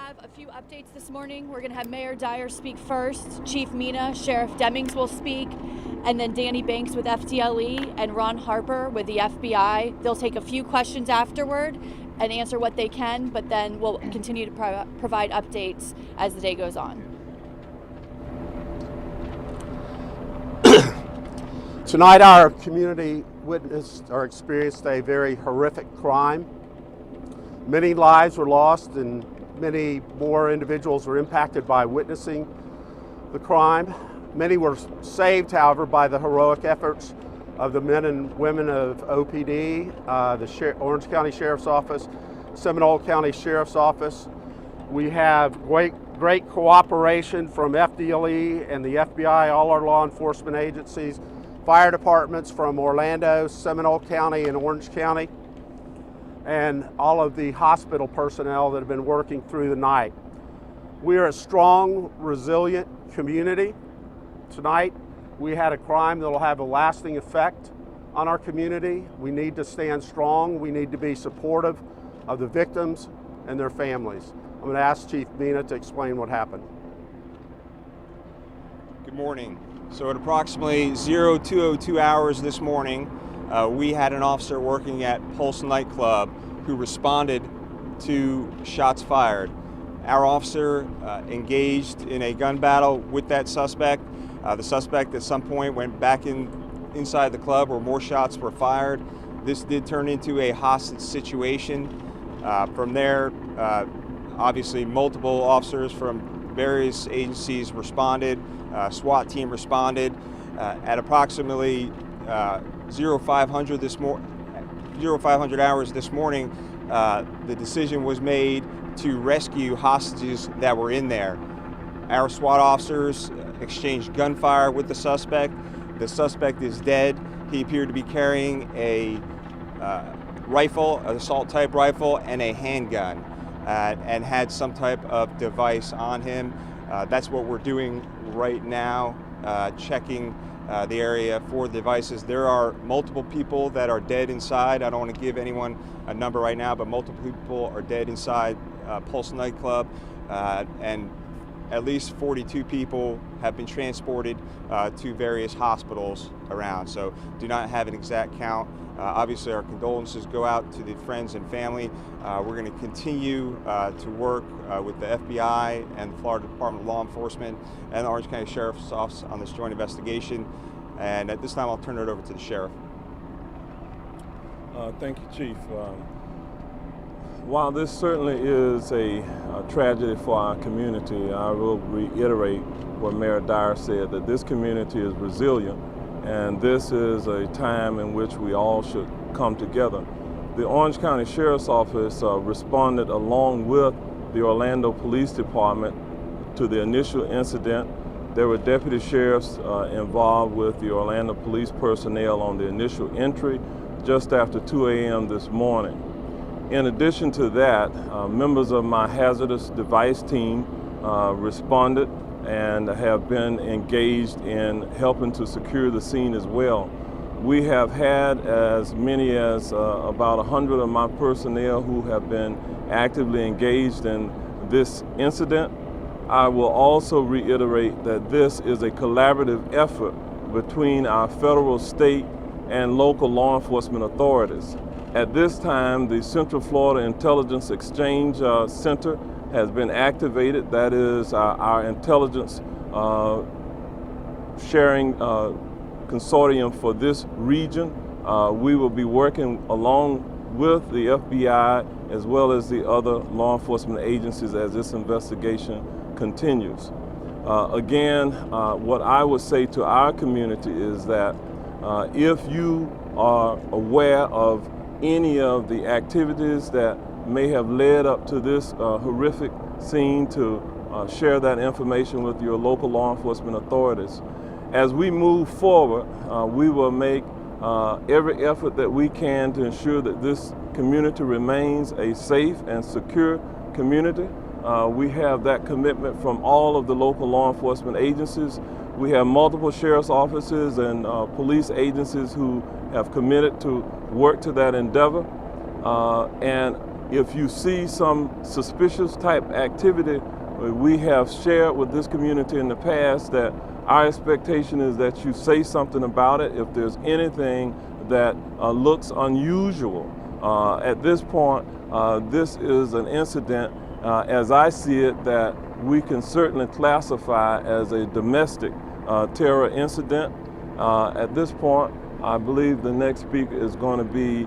have a few updates this morning. We're going to have Mayor Dyer speak first, Chief Mina, Sheriff Demings will speak, and then Danny Banks with FDLE and Ron Harper with the FBI. They'll take a few questions afterward and answer what they can, but then we'll continue to provide updates as the day goes on. Tonight our community witnessed or experienced a very horrific crime. Many lives were lost and many more individuals were impacted by witnessing the crime. Many were saved, however, by the heroic efforts of the men and women of OPD, the Orange County Sheriff's Office, Seminole County Sheriff's Office. We have great cooperation from FDLE and the FBI, all our law enforcement agencies, fire departments from Orlando, Seminole County, and Orange County, and all of the hospital personnel that have been working through the night. We are a strong, resilient community. Tonight, we had a crime that will have a lasting effect on our community. We need to stand strong. We need to be supportive of the victims and their families. I'm going to ask Chief Mina to explain what happened. Good morning. So at approximately 02:02 hours this morning, we had an officer working at Pulse nightclub who responded to shots fired. Our officer engaged in a gun battle with that suspect. The suspect at some point went back inside the club where more shots were fired. This did turn into a hostage situation. From there, obviously multiple officers from various agencies responded. SWAT team responded. At approximately 0500 hours this morning, the decision was made to rescue hostages that were in there. Our SWAT officers exchanged gunfire with the suspect. The suspect is dead. He appeared to be carrying a rifle, an assault type rifle, and a handgun, and had some type of device on him. That's what we're doing right now, checking the area for devices. There are multiple people that are dead inside. I don't want to give anyone a number right now, but multiple people are dead inside Pulse nightclub, and at least 42 people have been transported to various hospitals around. So do not have an exact count. Obviously our condolences go out to the friends and family. We're going to continue to work with the FBI and the Florida Department of Law Enforcement and the Orange County Sheriff's Office on this joint investigation. And at this time I'll turn it over to the Sheriff. Thank you, Chief. While this certainly is a tragedy for our community, I will reiterate what Mayor Dyer said, that this community is resilient, and this is a time in which we all should come together. The Orange County Sheriff's Office responded along with the Orlando Police Department to the initial incident. There were deputy sheriffs involved with the Orlando police personnel on the initial entry just after 2 a.m. this morning. In addition to that, members of my hazardous device team responded and have been engaged in helping to secure the scene as well. We have had as many as about 100 of my personnel who have been actively engaged in this incident. I will also reiterate that this is a collaborative effort between our federal, state, and local law enforcement authorities. At this time, the Central Florida Intelligence Exchange Center has been activated. That is our intelligence sharing consortium for this region. We will be working along with the FBI as well as the other law enforcement agencies as this investigation continues. Again, what I would say to our community is that if you are aware of any of the activities that may have led up to this horrific scene, to share that information with your local law enforcement authorities. As we move forward, we will make every effort that we can to ensure that this community remains a safe and secure community. We have that commitment from all of the local law enforcement agencies. We have multiple sheriff's offices and police agencies who have committed to work to that endeavor. And if you see some suspicious type activity, we have shared with this community in the past that our expectation is that you say something about it if there's anything that looks unusual. At this point, this is an incident, as I see it, that we can certainly classify as a domestic terror incident. At this point, I believe the next speaker is going to be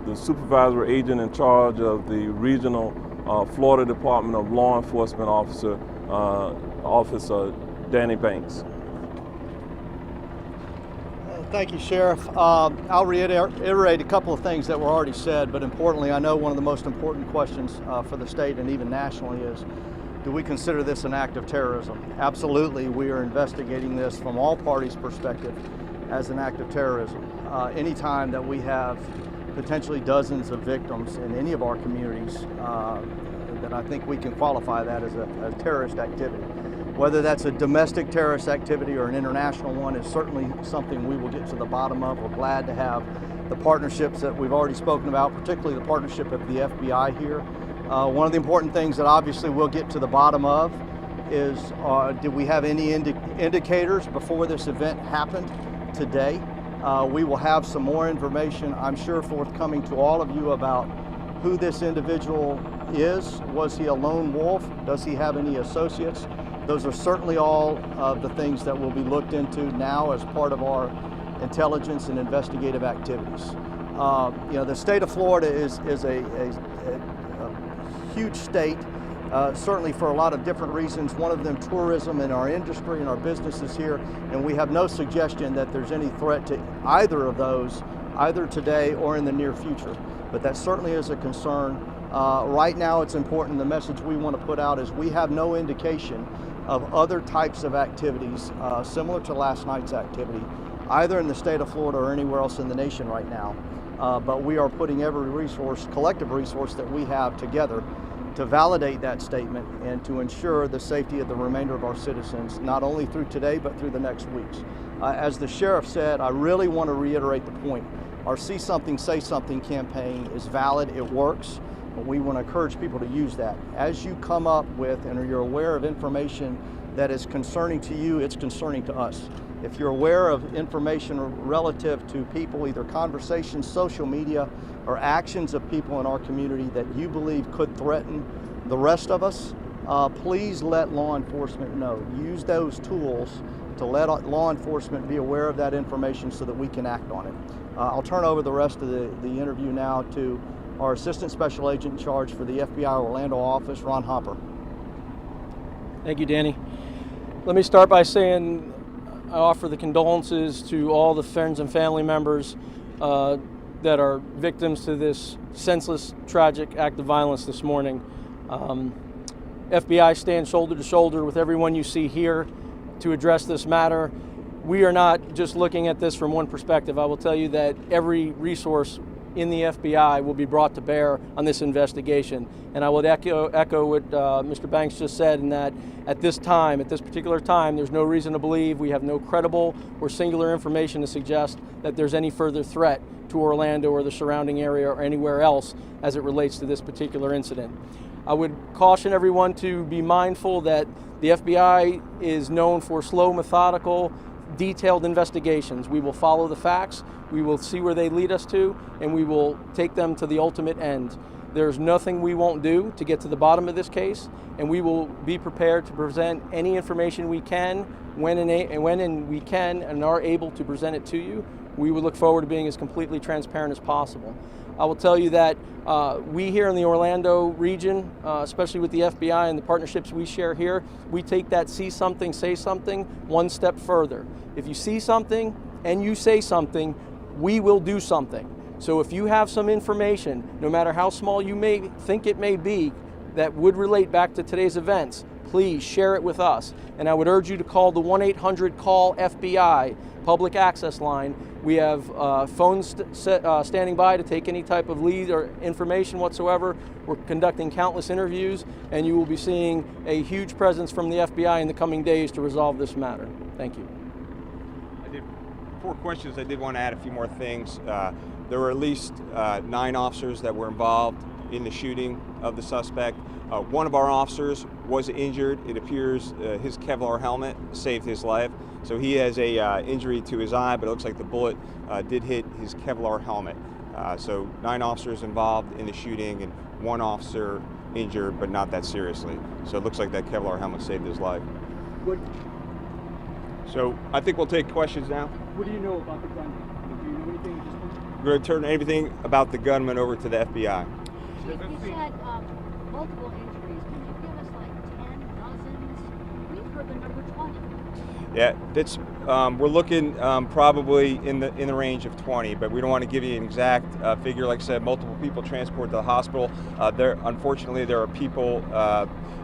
the supervisory agent in charge of the regional Florida Department of Law Enforcement Officer Danny Banks. Thank you, Sheriff. I'll reiterate a couple of things that were already said, but importantly, I know one of the most important questions for the state and even nationally is, do we consider this an act of terrorism? Absolutely, we are investigating this from all parties' perspective as an act of terrorism. Anytime that we have potentially dozens of victims in any of our communities, then I think we can qualify that as a terrorist activity. Whether that's a domestic terrorist activity or an international one is certainly something we will get to the bottom of. We're glad to have the partnerships that we've already spoken about, particularly the partnership of the FBI here. One of the important things that obviously we'll get to the bottom of is, did we have any indicators before this event happened today? We will have some more information, I'm sure, forthcoming to all of you about who this individual is. Was he a lone wolf? Does he have any associates? Those are certainly all of the things that will be looked into now as part of our intelligence and investigative activities. You know, the state of Florida is a huge state, certainly for a lot of different reasons. One of them, tourism and our industry and our businesses here, and we have no suggestion that there's any threat to either of those, either today or in the near future. But that certainly is a concern. Right now it's important, the message we want to put out is we have no indication of other types of activities similar to last night's activity, either in the state of Florida or anywhere else in the nation right now. But we are putting every resource, collective resource that we have together to validate that statement and to ensure the safety of the remainder of our citizens, not only through today, but through the next weeks. As the sheriff said, I really want to reiterate the point. Our See Something, Say Something campaign is valid, it works, but we want to encourage people to use that. As you come up with and you're aware of information that is concerning to you, it's concerning to us. If you're aware of information relative to people, either conversations, social media, or actions of people in our community that you believe could threaten the rest of us, please let law enforcement know. Use those tools to let law enforcement be aware of that information so that we can act on it. I'll turn over the rest of the interview now to our Assistant Special Agent in charge for the FBI Orlando office, Ron Hopper. Thank you, Danny. Let me start by saying I offer the condolences to all the friends and family members that are victims to this senseless, tragic act of violence this morning. FBI stands shoulder to shoulder with everyone you see here to address this matter. We are not just looking at this from one perspective. I will tell you that every resource in the FBI will be brought to bear on this investigation. And I would echo what Mr. Banks just said, in that at this particular time, there's no reason to believe, we have no credible or singular information to suggest that there's any further threat to Orlando or the surrounding area or anywhere else as it relates to this particular incident. I would caution everyone to be mindful that the FBI is known for slow, methodical, detailed investigations. We will follow the facts, we will see where they lead us to, and we will take them to the ultimate end. There's nothing we won't do to get to the bottom of this case, and we will be prepared to present any information we can when we can and are able to present it to you. We would look forward to being as completely transparent as possible. I will tell you that we here in the Orlando region, especially with the FBI and the partnerships we share here, we take that see something, say something one step further. If you see something and you say something, we will do something. So if you have some information, no matter how small you may think it may be, that would relate back to today's events, please share it with us. And I would urge you to call the 1-800-CALL-FBI public access line. We have phones standing by to take any type of lead or information whatsoever. We're conducting countless interviews, and you will be seeing a huge presence from the FBI in the coming days to resolve this matter. Thank you. I did 4 questions. I did want to add a few more things. There were at least 9 officers that were involved in the shooting of the suspect. One of our officers was injured. It appears his Kevlar helmet saved his life. So he has a injury to his eye, but it looks like the bullet did hit his Kevlar helmet. So 9 officers involved in the shooting and 1 officer injured, but not that seriously. So it looks like that Kevlar helmet saved his life. So I think we'll take questions now. What do you know about the gunman? Do you know anything at this point? We're going to turn everything about the gunman over to the FBI. You said multiple injuries. Can you give us like 10, dozens? We've heard the number 20. Yeah, that's we're looking probably in the range of 20, but we don't want to give you an exact figure. Like I said, multiple people transported to the hospital. Unfortunately, there are people.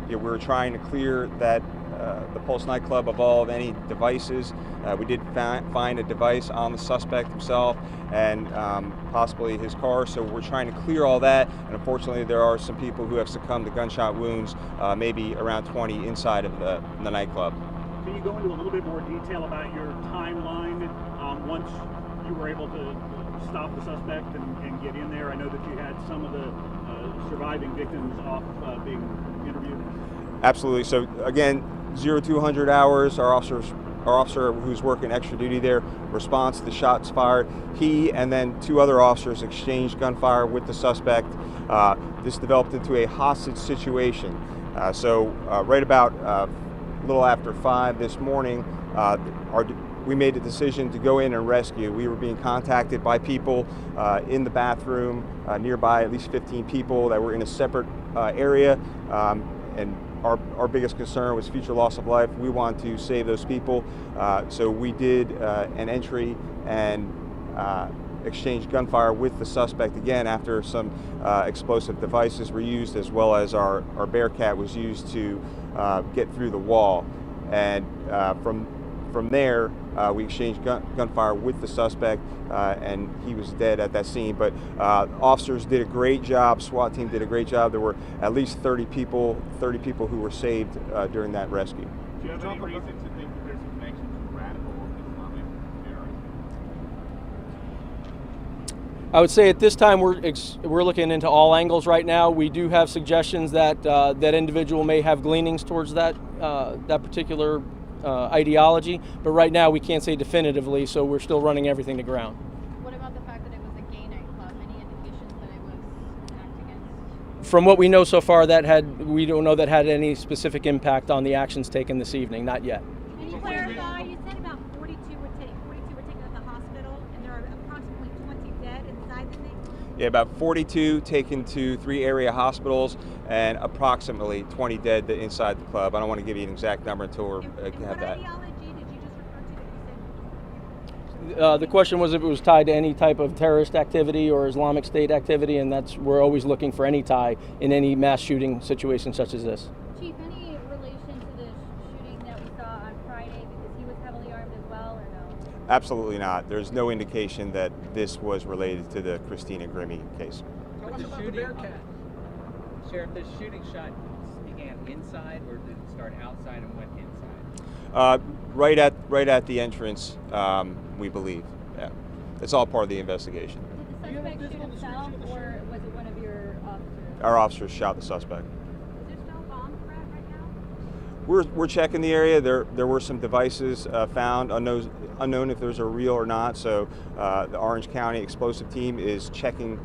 We were trying to clear that the Pulse nightclub of all of any devices. We did find a device on the suspect himself and possibly his car. So we're trying to clear all that. And unfortunately, there are some people who have succumbed to gunshot wounds, maybe around 20 inside of the nightclub. Can you go into a little bit more detail about your timeline once you were able to stop the suspect and get in there? I know that you had some of the surviving victims off being interviewed. Absolutely. So again, 0 to 100 hours. Our officer who's working extra duty there responds to the shots fired. He and then 2 other officers exchanged gunfire with the suspect. This developed into a hostage situation. Right about a little after 5 this morning, we made a decision to go in and rescue. We were being contacted by people in the bathroom nearby, at least 15 people that were in a separate area. And our biggest concern was future loss of life. We want to save those people. So we did an entry and exchanged gunfire with the suspect again after some explosive devices were used, as well as our Bearcat was used to get through the wall. And from there, we exchanged gunfire with the suspect, and he was dead at that scene. But officers did a great job. SWAT team did a great job. There were at least 30 people who were saved during that rescue. Do you have any reason to think that there's a connection to radical Islamic terrorism? I would say at this time we're looking into all angles right now. We do have suggestions that that individual may have gleanings towards that particular ideology, but right now we can't say definitively, so we're still running everything to ground. What about the fact that it was a gay nightclub? Any indications that it was an act against? From what we know so far, we don't know that had any specific impact on the actions taken this evening. Not yet. Can you clarify? You said about 42 were taken to the hospital, and there are approximately 20 dead inside the thing? Yeah, about 42 taken to 3 area hospitals and approximately 20 dead inside the club. I don't want to give you an exact number until we have that. What ideology did you just refer to that you said? The question was if it was tied to any type of terrorist activity or Islamic State activity, and we're always looking for any tie in any mass shooting situation such as this. Chief, any relation to the shooting that we saw on Friday, because he was heavily armed as well, or no? Absolutely not. There's no indication that this was related to the Christina Grimmie case. Tell us about the Bearcat. Sheriff, the shooting shot began inside, or did it start outside and went inside? Right at the entrance, we believe. Yeah, it's all part of the investigation. Did the suspect shoot himself, or was it one of your officers? Our officers shot the suspect. Is there still a bomb threat right now? We're checking the area. There were some devices found, unknown if those are real or not. So the Orange County explosive team is checking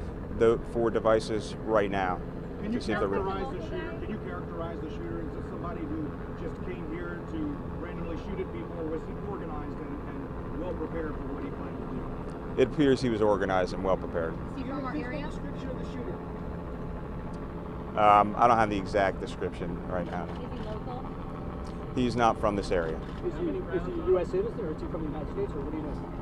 for devices right now. Can you characterize the shooter? Can you characterize the shooter? Is this somebody who just came here to randomly shoot at people, or was he organized and well prepared for what he planned to do? It appears he was organized and well prepared. Is he from our area? Description of the shooter. I don't have the exact description right now. Is he local? He's not from this area. Is he a U.S. citizen, or is he from the United States, or what do you know?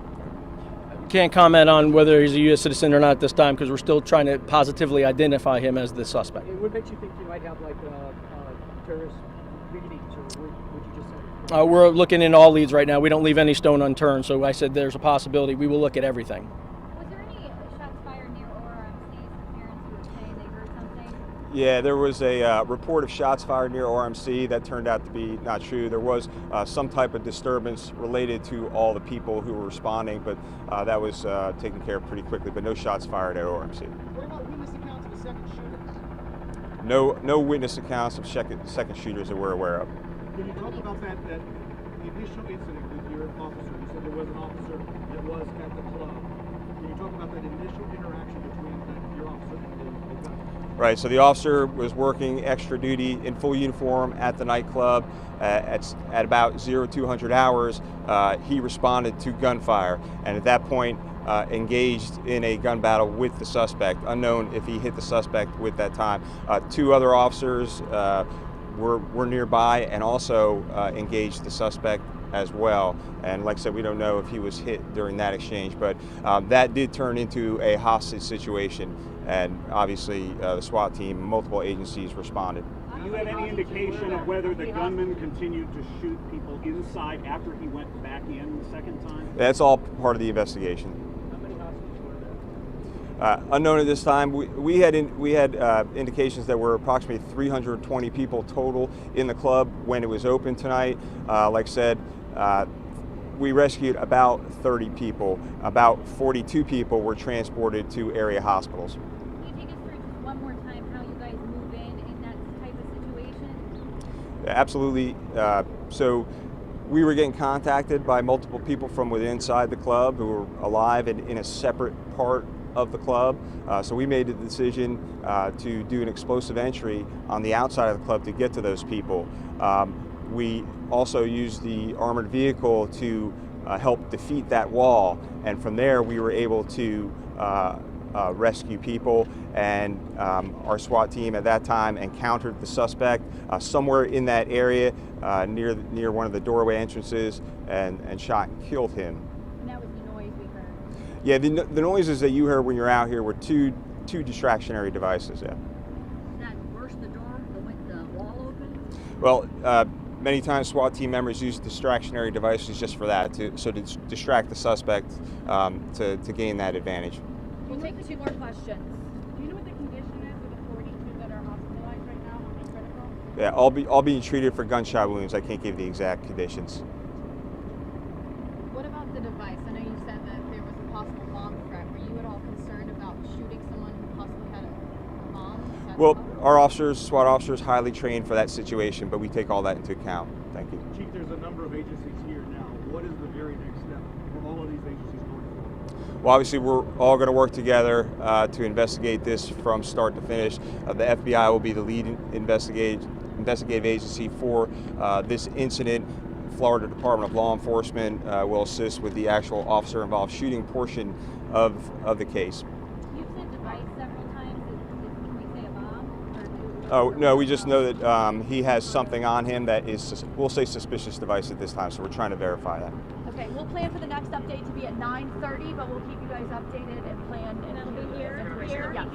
Can't comment on whether he's a U.S. citizen or not at this time because we're still trying to positively identify him as the suspect. What makes you think he might have like terrorist leanings, or what you just said? We're looking into all leads right now. We don't leave any stone unturned, so I said there's a possibility. We will look at everything. Was there any shots fired near or Steve's parents who were saying they heard something? Yeah, there was a report of shots fired near RMC that turned out to be not true. There was some type of disturbance related to all the people who were responding, but that was taken care of pretty quickly, but no shots fired at RMC. What about witness accounts of the second shooter? No witness accounts of second shooters that we're aware of. Can you talk about that initial incident with your officer? You said there was an officer that was at the club. Can you talk about that initial interaction between your officer and the guy? Right, so the officer was working extra duty in full uniform at the nightclub at about 0200 hours. He responded to gunfire, and at that point engaged in a gun battle with the suspect, unknown if he hit the suspect with that time. Two other officers were nearby and also engaged the suspect as well. And like I said, we don't know if he was hit during that exchange, but that did turn into a hostage situation. And obviously the SWAT team, multiple agencies responded. Do you have any indication of whether the gunman continued to shoot people inside after he went back in the second time? That's all part of the investigation. How many hostages were there? Unknown at this time. We had indications that were approximately 320 people total in the club when it was open tonight. Like I said, we rescued about 30 people. About 42 people were transported to area hospitals. Can you take us through just one more time how you guys move in that type of situation? Absolutely. So we were getting contacted by multiple people from within inside the club who were alive and in a separate part of the club. So we made the decision to do an explosive entry on the outside of the club to get to those people. We also used the armored vehicle to help defeat that wall, and from there we were able to rescue people, and our SWAT team at that time encountered the suspect somewhere in that area near one of the doorway entrances and shot and killed him. And that was the noise we heard. Yeah, the noises that you heard when you're out here were two distractionary devices. Yeah. Did that burst the door, the wall open? Well, many times SWAT team members use distractionary devices just for that, to distract the suspect to gain that advantage. We'll take 2 more questions. Do you know what the condition is of the 42 that are hospitalized right now? Are they critical? Yeah, all being treated for gunshot wounds. I can't give the exact conditions. What about the device? I know you said that there was a possible bomb threat. Were you at all concerned about shooting someone who possibly had a bomb? Well, our officers, SWAT officers, highly trained for that situation, but we take all that into account. Thank you. Chief, there's a number of agencies here now. What is the very next step for all of these agencies going forward? Well, obviously, we're all going to work together to investigate this from start to finish. The FBI will be the lead investigative agency for this incident. Florida Department of Law Enforcement will assist with the actual officer-involved shooting portion of the case. You've said device several times. Can we say a bomb? Oh, no, we just know that he has something on him that is, we'll say, suspicious device at this time, so we're trying to verify that. Okay, we'll plan for the next update to be at 9:30, but we'll keep you guys updated and plan. And it'll be here? Yes.